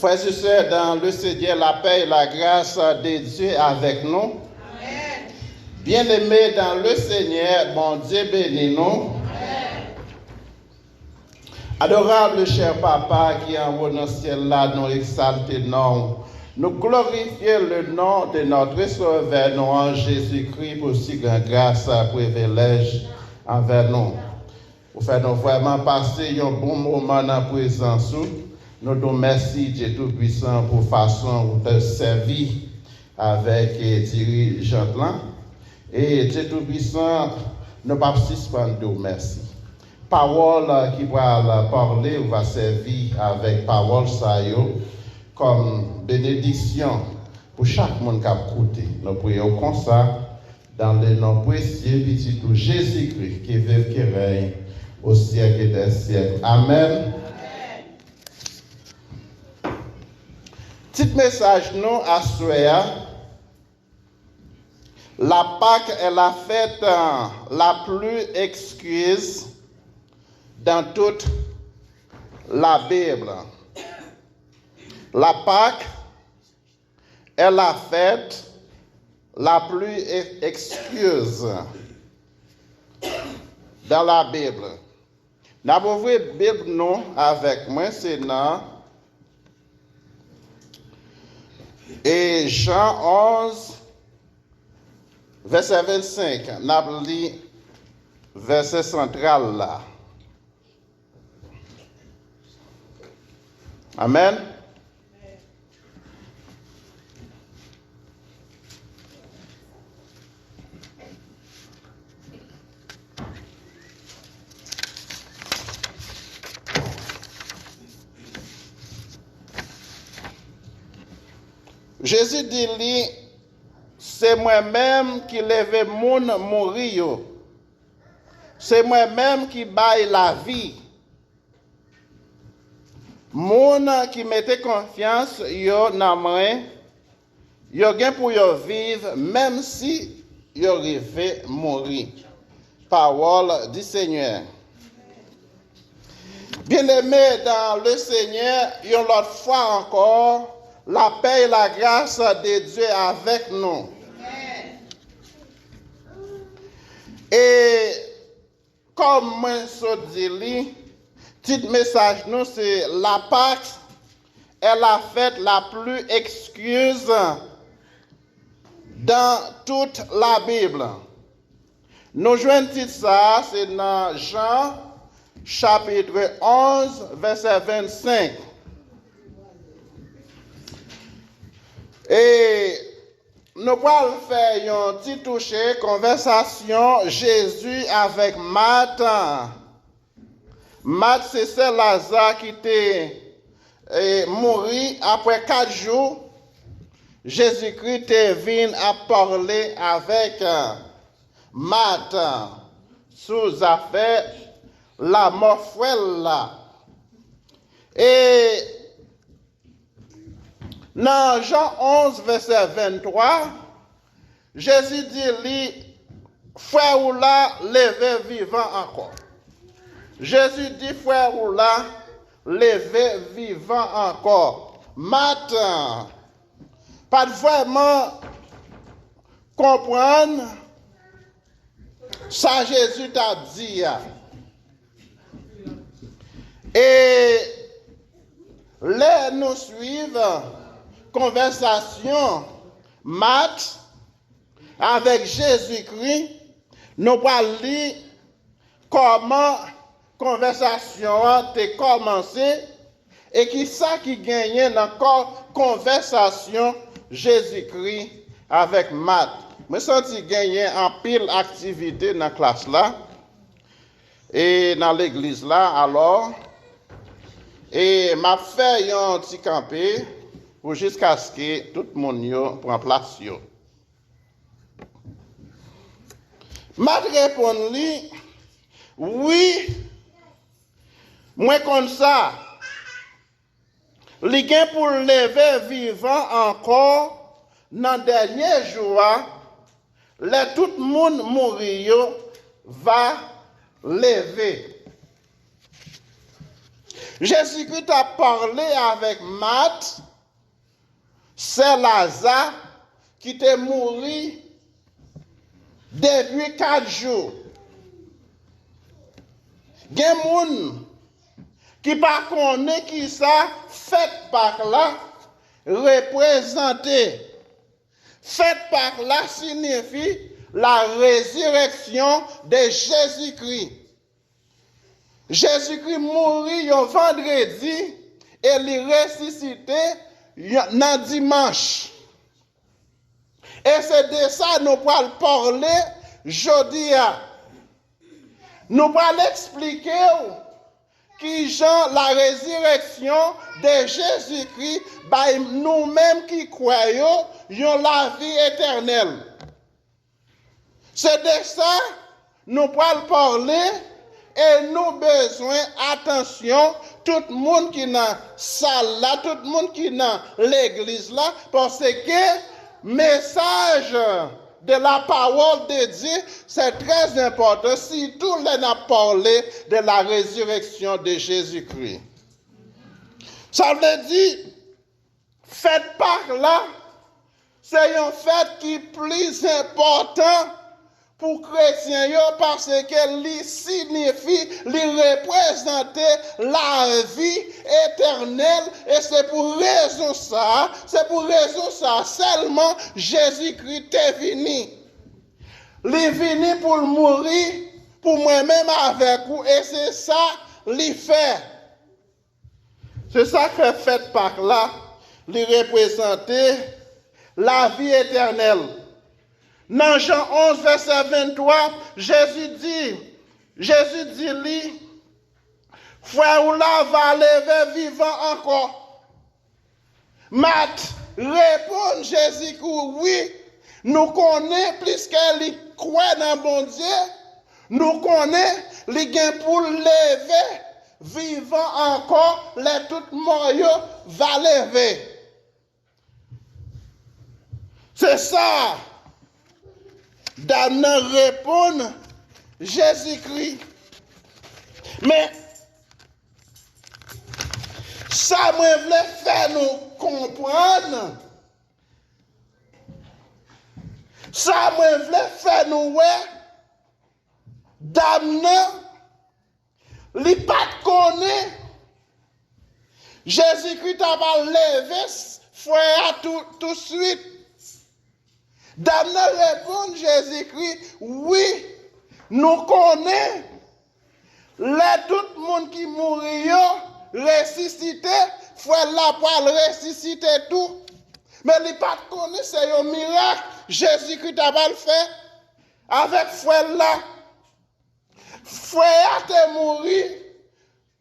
Frères et sœurs, dans le Seigneur, la paix et la grâce de Dieu avec nous. Amen. Bien-aimés dans le Seigneur, bon Dieu bénis nous. Amen. Adorable cher Papa qui est en haut dans le ciel là, nous exaltons nom. Nous glorifions le nom de notre Sauveur, nous, Jésus-Christ, pour si grande grâce, privilège envers nous. Pour faire nous vraiment passer un bon moment dans la présence. Nous te remercions, Dieu Tout-Puissant, pour la façon de te servir avec dirigeant là. Et Dieu Tout-Puissant, nous ne pas suspendre de merci. Parole qui va parler ou va servir avec parole ça comme bénédiction pour chaque monde qui a écouté. Nous prions comme ça dans le nom précieux petit tout Jésus-Christ qui vive, qui règne au siècle des siècles. Amen. Petit message nous à Soya. La Pâque est la fête la plus excuse dans toute la Bible. La Pâque est la fête la plus excuse dans la Bible. Nous avons ouvert la Bible nous avec moi, c'est dans et Jean 11, verset 25. Nous avons lu verset central là. Amen. Jésus dit, c'est moi-même qui lève moun mourir. C'est moi-même qui baille la vie. Moun qui mette confiance yo nan moi, yo gen pour yo vivre même si yo rive mourir. Parole du Seigneur. Bien-aimés dans le Seigneur, une autre fois encore, la paix et la grâce de Dieu avec nous. Amen. Et comme moi je dis, petit message nous c'est la Pâque est la fête la plus excuse dans toute la Bible. Nous joignons titre ça, c'est dans Jean chapitre 11 verset 25. Et nous allons faire un petit toucher conversation Jésus avec Marthe. Marthe, c'est celle Lazare qui était mort après 4 jours. Jésus-Christ est venu à parler avec Marthe sous affaire la mort là. Et dans Jean 11, verset 23, Jésus dit, lui, frère ou là, levé vivant encore. Jésus dit, frère ou là, levé vivant encore. Matin, pas vraiment comprendre ça Jésus t'a dit. Et là, nous suivons conversation Marthe avec Jésus-Christ. Nous allons lire comment conversation a commencé et qui ça qui gagne dans la conversation Jésus-Christ avec Marthe. Je sens gagner en pile activité dans la classe là et dans l'église là alors et m'a fait un petit campé pour jusqu'à ce que tout le monde prenne place. Marthe répond lui, oui, moi comme ça, li gen pour lever vivant encore dans le dernier jour, tout le monde mourir va lever. Jésus-Christ a parlé avec Marthe, c'est Lazare qui était mort depuis 4 jours. Il y a des gens qui ne connaissent pas qui ça fait par là représenté. Fait par là signifie la résurrection de Jésus-Christ. Jésus-Christ mourit un vendredi et il ressuscité un dimanche. Et c'est de ça que nous allons parler aujourd'hui. Nous allons expliquer qui genre la résurrection de Jésus-Christ, nous-mêmes qui croyons, ont la vie éternelle. C'est de ça nous allons parler et nous avons besoin, attention, tout le monde qui est dans la salle là, tout le monde qui est dans l'église là, parce que message de la parole de Dieu, c'est très important. Si tout le monde a parlé de la résurrection de Jésus-Christ. Ça veut dire, faites par là, c'est un fait qui est plus important pour les chrétiens parce que signifie, représenter la vie éternelle et c'est pour raison ça seulement Jésus-Christ est venu. Il est venu pour mourir pour moi-même avec vous et c'est ça qu'il fait. C'est ça que fait par là, il représenter la vie éternelle. Dans Jean 11, verset 23, Jésus dit, lui, frère ou là va lever vivant encore. Marthe répond Jésus que oui, nous connaissons plus qu'elle croit dans bon Dieu, nous connaissons les gains pour lever vivant encore, les tout morts va lever. C'est ça. D'amener répondre Jésus-Christ. Mais ça me voulait faire nous comprendre. Ça me voulait faire nous d'amener les pas connaître. Jésus-Christ a levé frère tout de suite. D'amener répondre Jésus-Christ, oui, nous connaissons tout le monde qui mourit, ressuscité, frère la poêle ressuscité tout. Mais il pas connaît, c'est un miracle. Jésus-Christ a pas le fait avec frère là. Frère a mort, il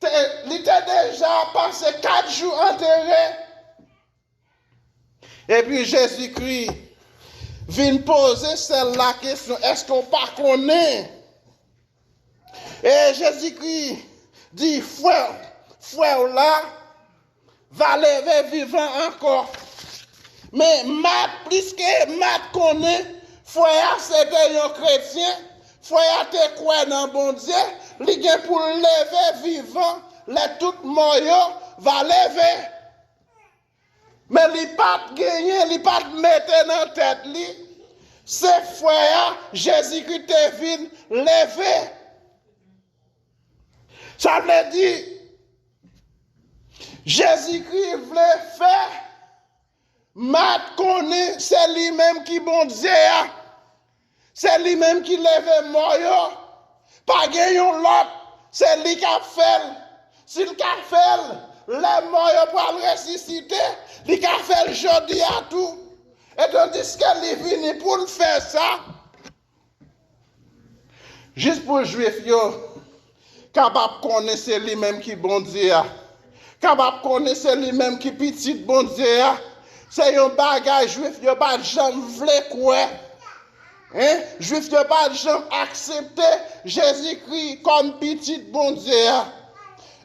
était déjà passé 4 jours enterré. Et puis Jésus-Christ vient poser celle-là question, est-ce qu'on pas connaît? Et Jésus-Christ dit, frère là, va lever vivant encore. Mais plus que Marthe connaît, frère c'était un chrétien, frère te croit dans bon Dieu, il vient pour lever vivant, les toutes morts va lever. Mais il pas gagné, il pas mettre dans tête li. C'est frère Jésus-Christ te vient lever. Ça veut dire Jésus-Christ voulait faire Marthe connaît, c'est lui-même qui bon Dieu. C'est lui-même qui lève mort. Pas gagné l'autre, c'est lui qui a fait. S'il a fait, les morts pour le ressusciter, il a fait le jeudi à tout. Et tandis qu'elle est venue pour le faire ça, juste pour les juifs, capable de connaître c'est lui-même qui bon Dieu. Capable de connaître c'est lui-même qui petit bon Dieu. C'est un bagage juif, il n'y a pas de gens voulaient quoi. Hein? Juif, il n'y a pas de gens accepter Jésus-Christ comme petit bon Dieu.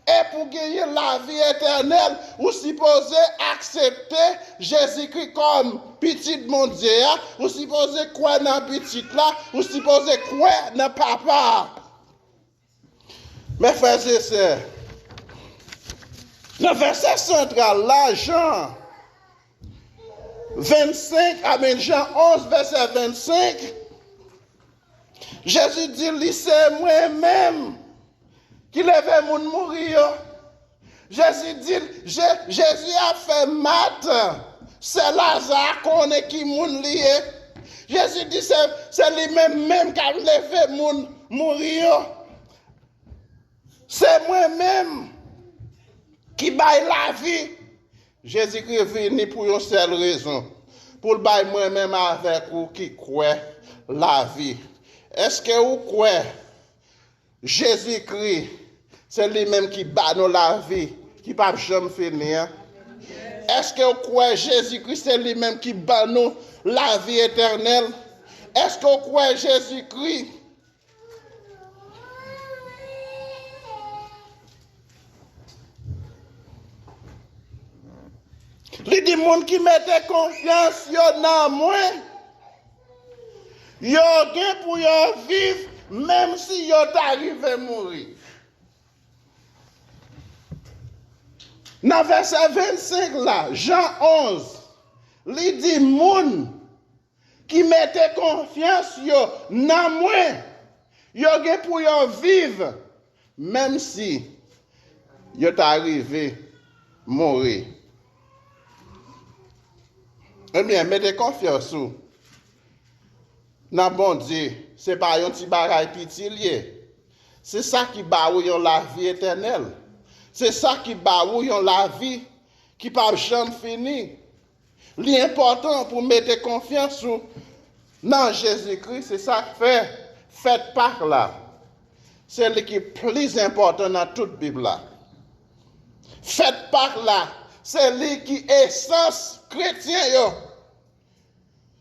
Et pour gagner la vie éternelle, vous supposez accepter Jésus-Christ comme petit bon Dieu. Vous supposez quoi dans petit là, vous supposez quoi dans papa. Mes frères et sœurs, Le verset central là, Jean 25, Jean 11, verset 25, Jésus dit, c'est moi-même qui lève mon mourir. Jésus dit, Jésus a fait mat, c'est Lazare qu'on est qui moun lié. Jésus dit, c'est lui-même qui a levé mon mourir. C'est moi-même qui baille la vie. Jésus-Christ est venu pour une seule raison. Pour le bailler moi-même avec vous qui croit la vie. Est-ce que vous croyez Jésus-Christ, c'est lui-même qui bat nous la vie, qui ne peut jamais finir? Est-ce que vous croyez Jésus-Christ, c'est lui-même qui bat nous la vie éternelle? Est-ce que vous croyez Jésus-Christ? Les gens qui mettent confiance dans moi, ils ont pour vivre même si ils arrivent à mourir. Dans verset 25 là, Jean 11, il dit moun qui mettent confiance dans moi, ils ont pour vivre même si ils arrivent à mourir. Eh bien, mettez confiance dans bon Dieu. Ce n'est pas un petit bagage petit lié. C'est ça qui baoue la vie éternelle. C'est ça qui baoue la vie qui ne peut jamais finir. L'important pour mettre confiance dans Jésus-Christ, c'est ça que fait. Faites par là. C'est ce qui est plus important dans toute la Bible. Faites par là. C'est lui qui est essence chrétien.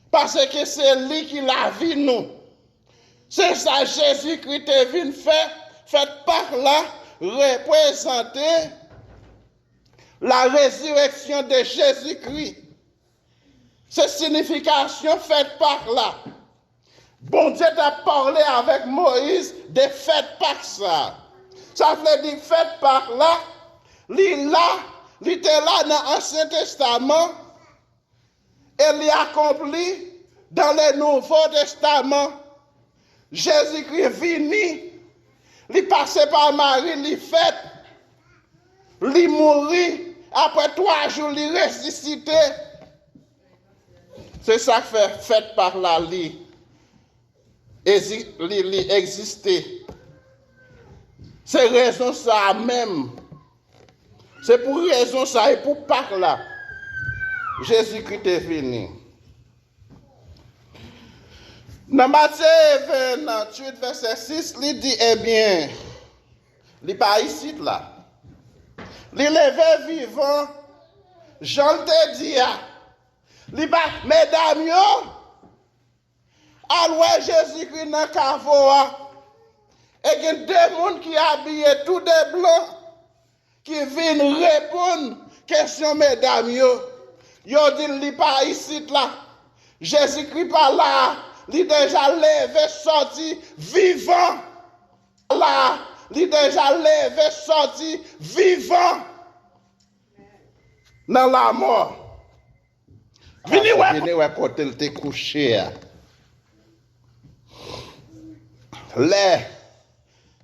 Parce que c'est lui qui la vie nous. C'est ça Jésus-Christ est venu faire. Faites par là représenter la résurrection de Jésus-Christ. C'est signification faite par là. Bon Dieu a parlé avec Moïse de faites par ça. Ça veut dire faites par là. Il était là dans l'Ancien Testament et il accompli dans le Nouveau Testament. Jésus-Christ est venu, il passait par Marie, il fait, il mourit, après 3 jours, il ressuscité. C'est ça que fait par là, il existait. C'est raison ça même. C'est pour raison ça et pour par là. Jésus-Christ est venu. Dans Matthieu 28, verset 6, il dit, eh bien, il n'est pas ici là. Il est levé vivant, Jean te dit, il pas, mesdames, alors Jésus-Christ dans le cavoa, et il y a deux personnes qui habillent tout de blanc, qui viennent répondre question mesdames yo dit il pas ici là. Jésus-Christ pas là, il déjà levé sorti vivant. Là, il déjà levé sorti vivant dans la mort. Vini ouais côté il te couché. Les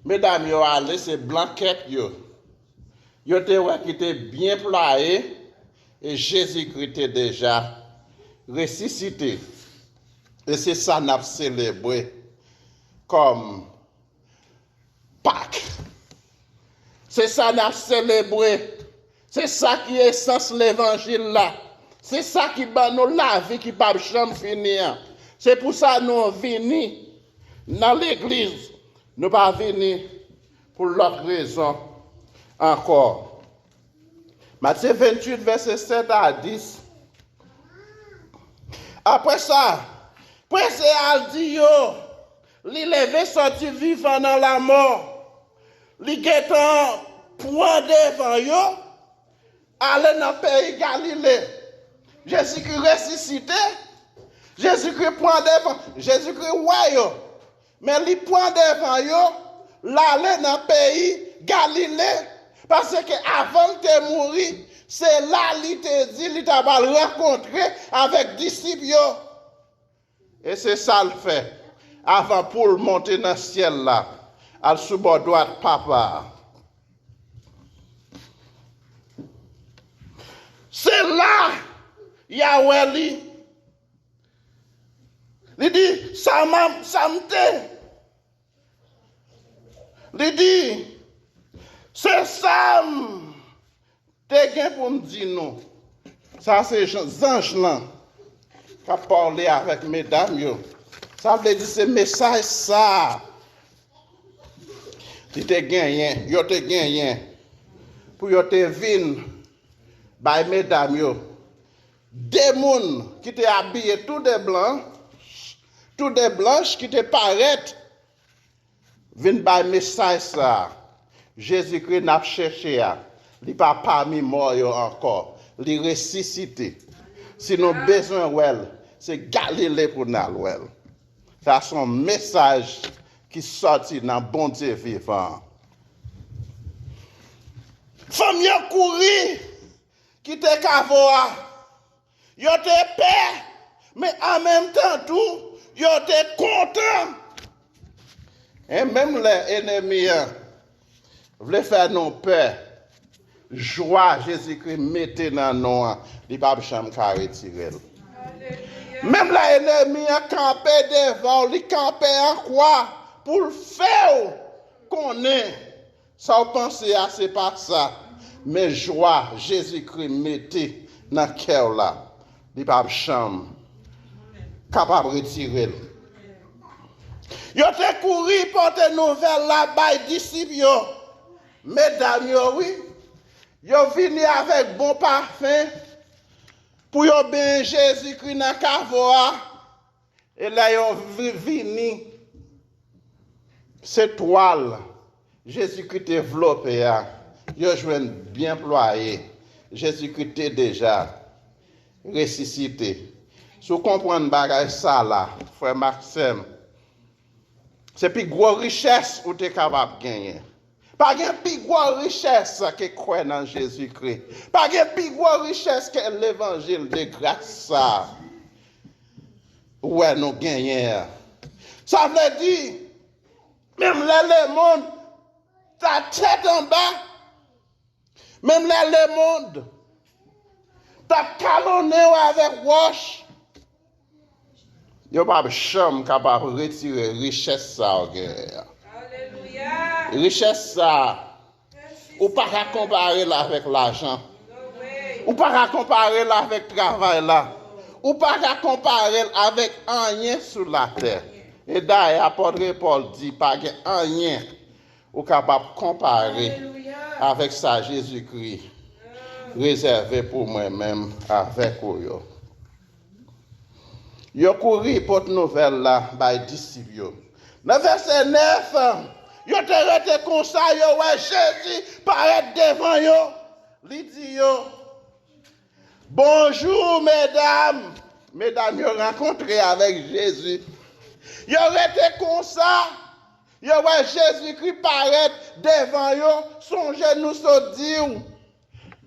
mesdames yo allé c'est blanquette yo. Yo te ouais qui était bien playé et Jésus-Christ était déjà ressuscité. Et c'est ça qu'on a célébré comme Pâques. C'est ça qu'on a célébré. C'est ça qui est sens l'évangile là. C'est ça qui bat nous la vie qui ne peut jamais finir. C'est pour ça que nous venons dans l'église. Nous ne pas venir pour l'autre raison encore. Matthieu 28, verset 7 à 10. Après ça, Prince Aldi yo, li levé sorti vivant dans la mort. Li getan point devant yo, aller dans le pays Galilée. Jésus-Christ ressuscité, Jésus-Christ point devant, Jésus-Christ ouais yo. Mais li point devant yo, l'aller dans le pays Galilée. Parce que avant de mourir, c'est là qu'il te dit, il t'a rencontré avec disciples. Et c'est ça le fait. Avant pour monter dans le ciel là, à sous bord droite papa. C'est là, Yahweh il dit, ça me il dit, c'est ça te gain pour me dire non. Ça c'est anges là qui a parlé avec mesdames yo. Ça veut dire c'est message ça. Si te gagné, yo te gagné pour yo te vin by mesdames yo. Des moun qui te habillé tout de blanches qui te paraît vin by message ça. Jésus-Christ n'a cherché à. Il pas parmi mort encore. Il ressuscité. Si nous avons besoin d'elle, c'est Galilée pour nous. C'est son message qui sorti dans le bon Dieu vivant. Femme yo courir, qui te kavoa. Yo te paix, mais en même temps tout, yo te content. Et même les ennemis voulaient faire nos peurs. Joie, Jésus-Christ mettait dans nous, il ne peut pas retirer. Même l'ennemi a campé devant, il campé en quoi? Pour le faire qu'on est. Sans penser à c'est pas ça. Mais joie, Jésus-Christ mettait dans le cœur là. Il ne peut pas capable de retirer. Yo te couru porter nouvelle là-bas, disciples yo. Mesdames yo, oui. Yo vini avec bon parfum pour yo ben Jésus-Christ dans Cavoa. Et là yo vini cette toile Jésus-Christ développé yo joine bien ployé. Jésus-Christ est déjà ressuscité. Si vous comprenez bagay ça là, frère Maxime, c'est plus grosse richesse où tu es capable de gagner. Pas de plus grosse richesse que croire dans Jésus-Christ. Pas de plus grosse richesse que l'évangile de grâce. Ça. Ouais, nous gagnons. Ça veut dire, même là, le monde, ta tête en bas, même là, le monde, ta calonné avec roche. Yo pas chambre capable de retirer richesse ça. Alléluia. Richesse ça. Ou pas comparer là avec l'argent. Ou pas comparer là avec le travail là. Ou pas comparer avec rien sur la terre. Et d'ailleurs, l'apôtre Paul dit pas rien ou capable de comparer avec ça Jésus-Christ réservé pour moi-même avec vous. Yo couru pour nouvelle là, by disciples yo. Dans verset 9, yo te rete comme ça, yo ouais Jésus paraît devant yo. Li dit yo, bonjour mesdames. Mesdames yo rencontré avec Jésus. Yo rete comme ça. Yo ouais Jésus-Christ paraît devant yo. Songez nous se dire,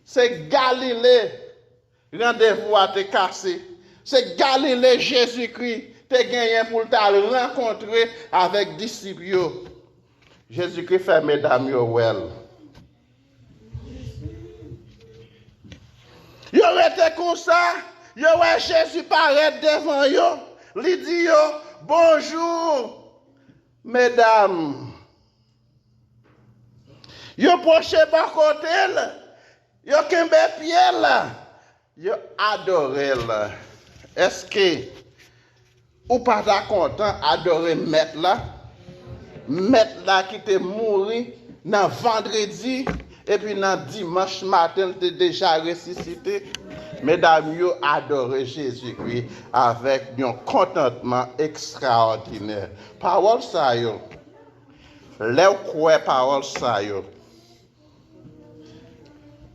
c'est Galilée. Rendez-vous à te casser. C'est Galilée Jésus-Christ te gagné pour te rencontrer avec disciples. Jésus-Christ fait mesdames yo well. Yo rete comme ça, yo ouais Jésus paraît devant yo, li dit yo bonjour mesdames. Yo proche par côté, yo kembe pied là, yo adoré là. Est-ce que ou pas content adorer maître là qui te mouru dans vendredi et puis dans dimanche matin te déjà ressuscité. Mesdames yo adoré Jésus-Christ avec un contentement extraordinaire. Parole ça yo. Les quoi parole ça yo.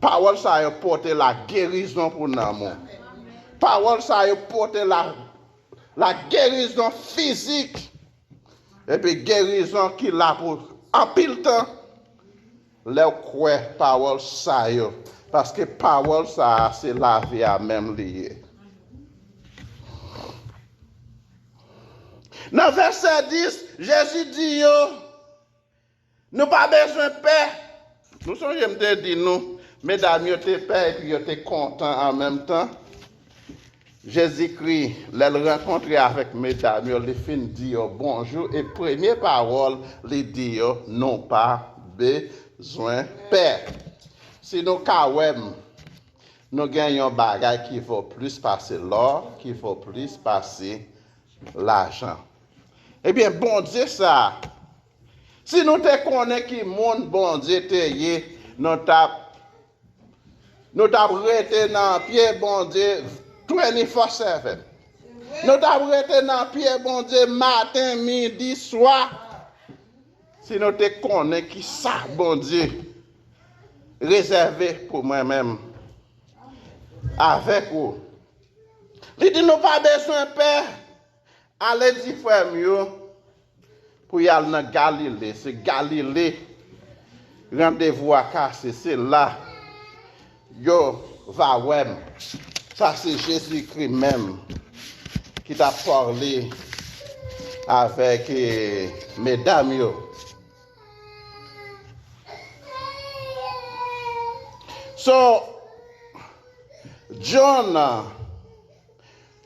Parole ça yo porte la guérison pour nous. Parole ça yo porte la guérison physique et puis guérison qui l'a pour en pile temps leur croire parole ça yo parce que parole ça c'est la vie à même lié. Dans verset 10, Jésus dit yo, nous pas besoin de paix. Nous sommes me dit nous, mesdames, yo te paix et puis yo te content en même temps. Jésus-Christ, les rencontrer avec mesdames, les fin dit bonjour et première parole, les dit non pas besoin paix. Si nous kawem, nous gagnons bagay qui vaut plus passer l'or, qui vaut plus passer l'argent. Eh bien, bon Dieu ça. Si nous te connaissons qui monde bon Dieu te yé, nous tap rete dans pied bon Dieu 24/7. Nous tap rete dans pied bon Dieu matin, midi, soir. Si nous te connaissons qui ça bon Dieu réservé pour moi-même avec vous. Il dit nous pas besoin de paix. Allez dire frère mieux pour y aller dans Galilée. C'est Galilée. Rendez-vous à casser, c'est là. Yo va wem. Ça c'est Jésus-Christ même qui t'a parlé avec mesdames yo. So John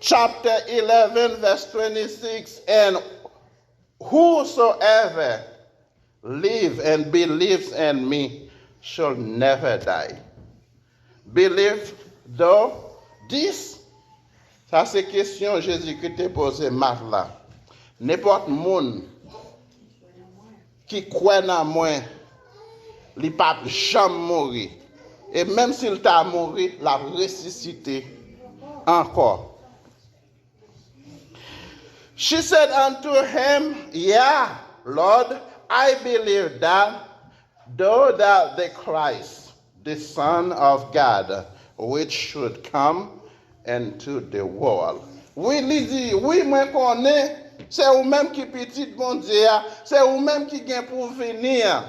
chapter 11 verse 26, and whosoever live and believes in me shall never die. Believe though this, ça c'est question Jésus-Christ t'a posé là. N'importe monde qui croit en moi, il ne peut jamais mourir. Et même s'il t'a mort, la ressuscité encore. She said unto him, yeah, Lord, I believe that thou art the Christ, the Son of God, which should come into the world. Oui, il dit, oui, moi connais, c'est vous-même qui petit bon Dieu, c'est vous-même qui vient pour venir.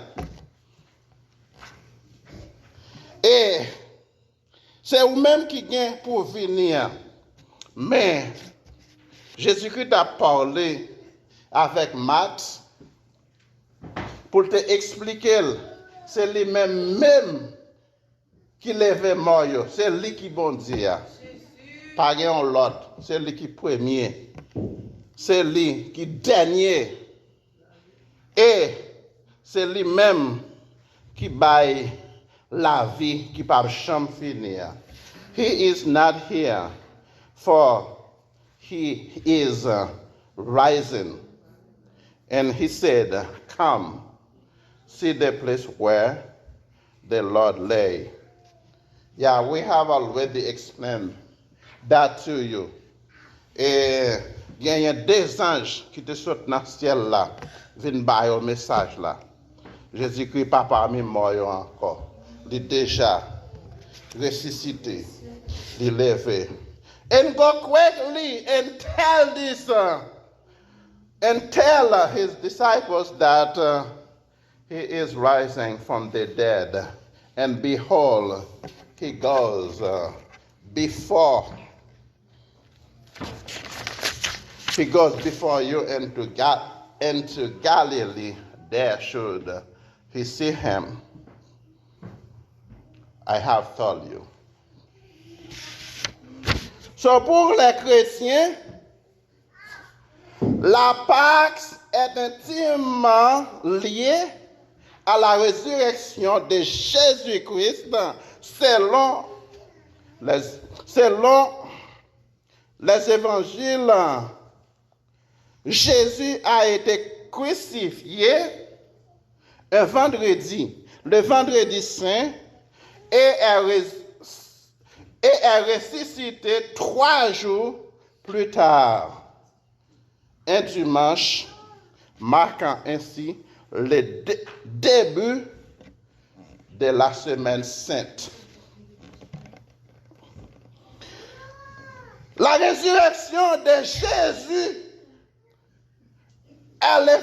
Et c'est vous-même qui vient pour venir. Mais Jésus-Christ a parlé avec Matt pour te expliquer, c'est lui-même qui lève mort, c'est lui qui bon Dieu. Pas un l'autre, c'est lui qui premier, c'est lui qui dernier. Et c'est lui-même qui baille la vie qui peut jamais finir. He is not here, for he is rising. And he said, come, see the place where the Lord lay. Yeah, we have already explained that to you. Et il y a deux anges qui te sautent dans le ciel là, viennent bailler au message là. Jésus-Christ pas parmi moi encore. Il est déjà ressuscité, il est levé. And go quickly and tell this, and tell his disciples that he is rising from the dead. And behold, he goes before you into Galilee. There should he see him. I have told you. So pour les chrétiens, la Pâque est intimement liée à la résurrection de Jésus-Christ selon les évangiles. Jésus a été crucifié un vendredi, le vendredi saint, et est ressuscité 3 jours plus tard, un dimanche, marquant ainsi le début de la semaine sainte. La résurrection de Jésus est le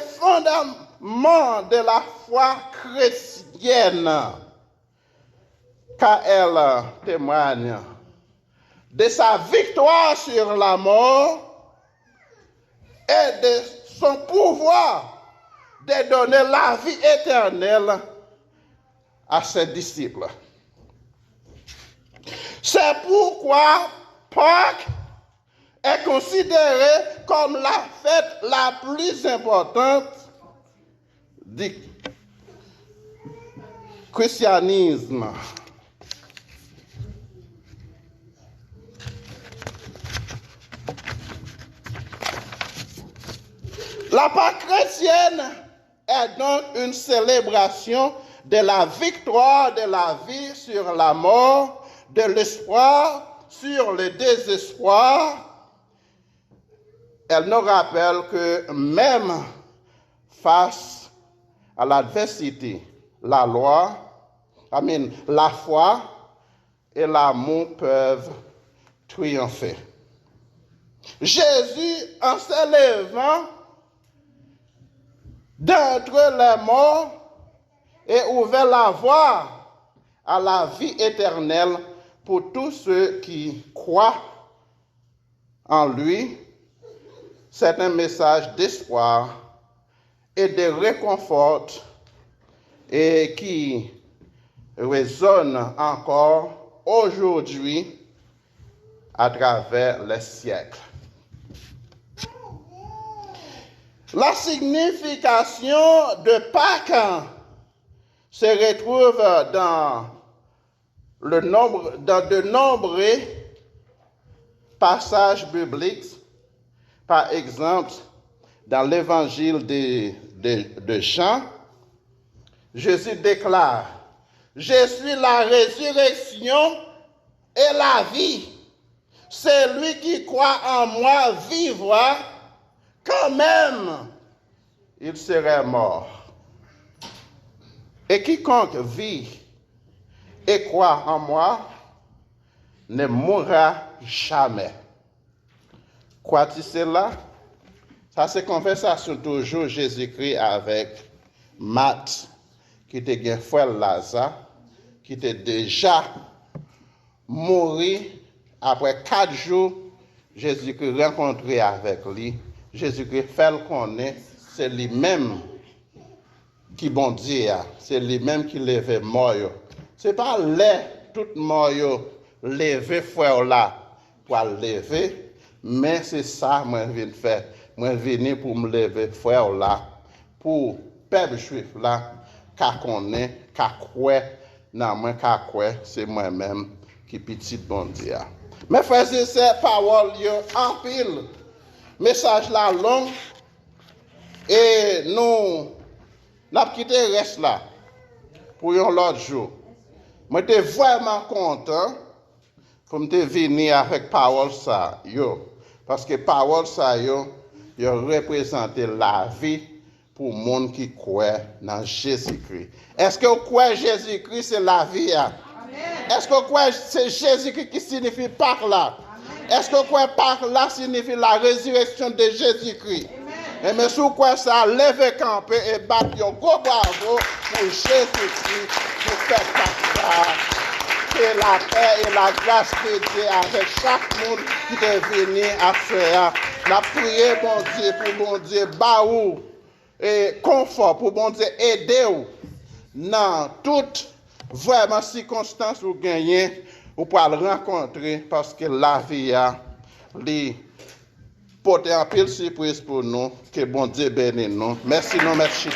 de la foi chrétienne, car elle témoigne de sa victoire sur la mort et de son pouvoir de donner la vie éternelle à ses disciples. C'est pourquoi Pâques est considérée comme la fête la plus importante du christianisme. La Pâque chrétienne est donc une célébration de la victoire de la vie sur la mort, de l'espoir sur le désespoir. Elle nous rappelle que même face à l'adversité, la foi et l'amour peuvent triompher. Jésus, en s'élevant d'entre les morts, et ouvert la voie à la vie éternelle pour tous ceux qui croient en lui. C'est un message d'espoir et de réconfort et qui résonne encore aujourd'hui à travers les siècles. La signification de Pâques se retrouve dans de nombreux passages bibliques. Par exemple, dans l'évangile de Jean, Jésus déclare: « Je suis la résurrection et la vie. Celui qui croit en moi vivra quand même il serait mort. Et quiconque vit et croit en moi ne mourra jamais. » Crois-tu cela? Ça, c'est conversation toujours Jésus-Christ avec Marthe, qui était frère Lazare, qui était déjà mort. Après 4 jours, Jésus-Christ rencontré avec lui. Jésus-Christ fait le connaître, c'est lui-même qui bon Dieu, c'est lui-même qui lève mort. C'est pas tout mort lever frère là pour lever, mais c'est ça moi je viens faire. Moi venir pour me lever frère là pour peuple juif là qu'a connaît, qu'a croire dans moi qu'a croire, c'est moi-même qui petit bon Dieu. Mes frères et sœurs, parole yo en pile. Message là long et nous n'a quitté reste là pour un autre jour. Moi j'étais vraiment content pour me venir avec parole ça yo parce que parole ça yo représente la vie pour monde qui croit dans Jésus-Christ. Est-ce que vous croyez Jésus-Christ c'est la vie? Amen. Est-ce que vous croyez c'est Jésus-Christ qui signifie par là? Est-ce que vous croyez par là signifie la résurrection de Jésus-Christ? Et mais si vous croyez ça, levez camper et battre un gros bravo pour Jésus-Christ pour faire partie. Que la paix et la grâce de Dieu avec chaque monde qui est venu à faire. La prière, bon Dieu, pour bon Dieu, baou et confort, pour bon Dieu, aider vous dans toutes vraiment circonstances où vous gagnez, vous pouvez le rencontrer parce que la vie a les porter un peu de surprise pour nous. Que bon Dieu bénisse nous. Merci, non, merci.